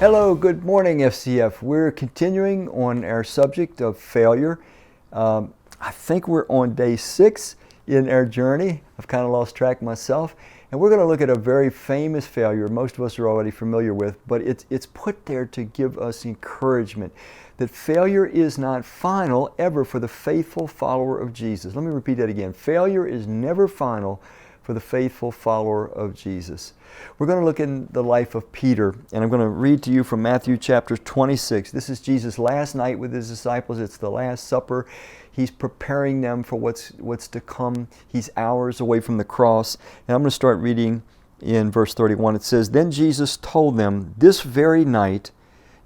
Hello, good morning, FCF. We're continuing on our subject of failure. I think we're on day 6 in our journey. I've kind of lost track myself. And we're going to look at a very famous failure most of us are already familiar with, but it's put there to give us encouragement that failure is not final ever for the faithful follower of Jesus. Let me repeat that again. Failure is never final for the faithful follower of Jesus. We're going to look in the life of Peter, and I'm going to read to you from Matthew chapter 26. This is Jesus' last night with his disciples. It's the Last Supper. He's preparing them for what's to come. He's hours away from the cross. And I'm going to start reading in verse 31. It says, "Then Jesus told them, 'This very night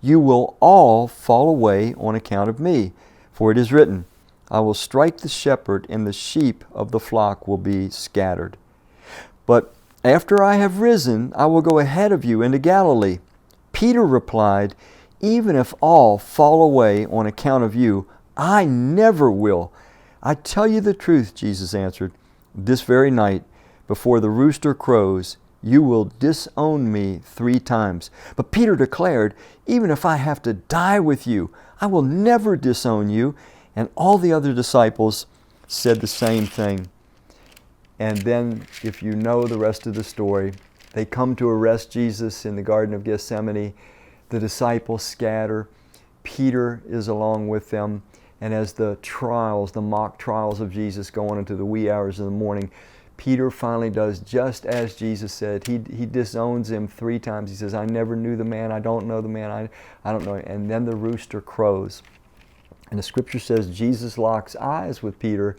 you will all fall away on account of me. For it is written, I will strike the shepherd, and the sheep of the flock will be scattered. But after I have risen, I will go ahead of you into Galilee.' Peter replied, 'Even if all fall away on account of you, I never will.' 'I tell you the truth,' Jesus answered, 'this very night, before the rooster crows, you will disown me 3 times. But Peter declared, 'Even if I have to die with you, I will never disown you.' And all the other disciples said the same thing." And then, if you know the rest of the story, they come to arrest Jesus in the Garden of Gethsemane. The disciples scatter. Peter is along with them. And as the trials, the mock trials of Jesus go on into the wee hours of the morning, Peter finally does just as Jesus said. He disowns him 3 times. He says, "I never knew the man. I don't know the man. I don't know." And then the rooster crows. And the scripture says Jesus locks eyes with Peter,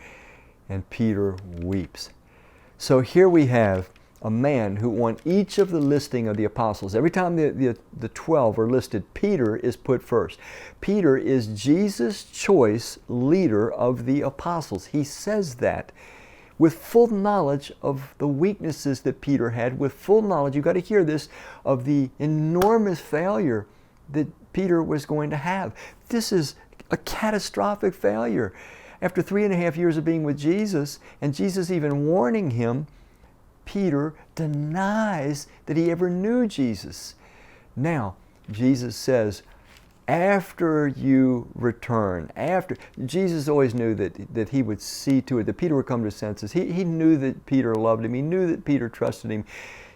and Peter weeps. So here we have a man who on each of the listing of the apostles, every time the 12 are listed, Peter is put first. Peter is Jesus' choice leader of the apostles. He says that with full knowledge of the weaknesses that Peter had, with full knowledge, you've got to hear this, of the enormous failure that Peter was going to have. This is a catastrophic failure. After 3.5 years of being with Jesus, and Jesus even warning him, Peter denies that he ever knew Jesus. Now, Jesus says, after you return, Jesus always knew that he would see to it, that Peter would come to his senses. He knew that Peter loved him. He knew that Peter trusted him.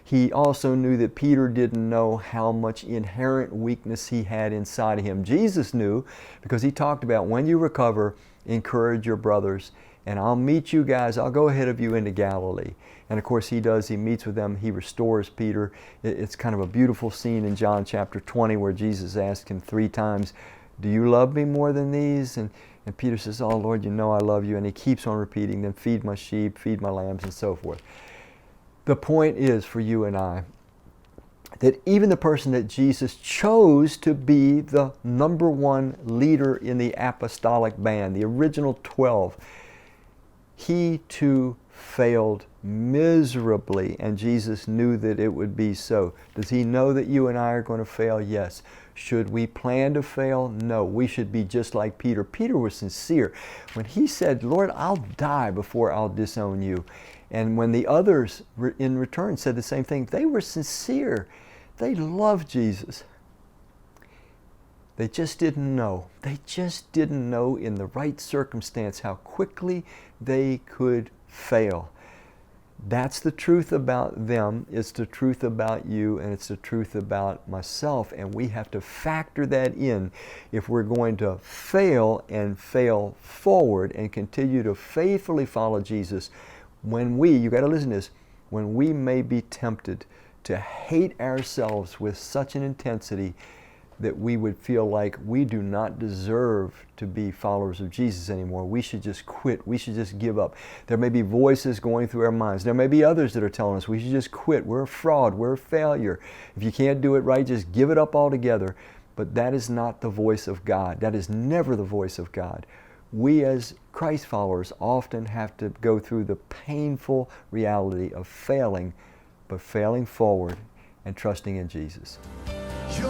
He also knew that Peter didn't know how much inherent weakness he had inside of him. Jesus knew, because he talked about, when you recover, encourage your brothers, and I'll meet you guys. I'll go ahead of you into Galilee. And of course he does. He meets with them. He restores Peter. It's kind of a beautiful scene in John chapter 20 where Jesus asked him 3 times, "Do you love me more than these?" And Peter says, "Oh Lord, you know I love you." And he keeps on repeating them, "Feed my sheep, feed my lambs," and so forth. The point is for you and I that even the person that Jesus chose to be the number 1 leader in the apostolic band, the original 12, he too failed miserably, and Jesus knew that it would be so. Does he know that you and I are going to fail? Yes. Should we plan to fail? No. We should be just like Peter. Peter was sincere. When he said, "Lord, I'll die before I'll disown you." And when the others in return said the same thing, they were sincere. They loved Jesus. They just didn't know. They just didn't know in the right circumstance how quickly they could fail. That's the truth about them. It's the truth about you, and it's the truth about myself. And we have to factor that in if we're going to fail and fail forward and continue to faithfully follow Jesus. You got to listen to this, when we may be tempted to hate ourselves with such an intensity that we would feel like we do not deserve to be followers of Jesus anymore. We should just quit. We should just give up. There may be voices going through our minds. There may be others that are telling us we should just quit. We're a fraud. We're a failure. If you can't do it right, just give it up altogether. But that is not the voice of God. That is never the voice of God. We as Christ followers often have to go through the painful reality of failing, but failing forward and trusting in Jesus. Your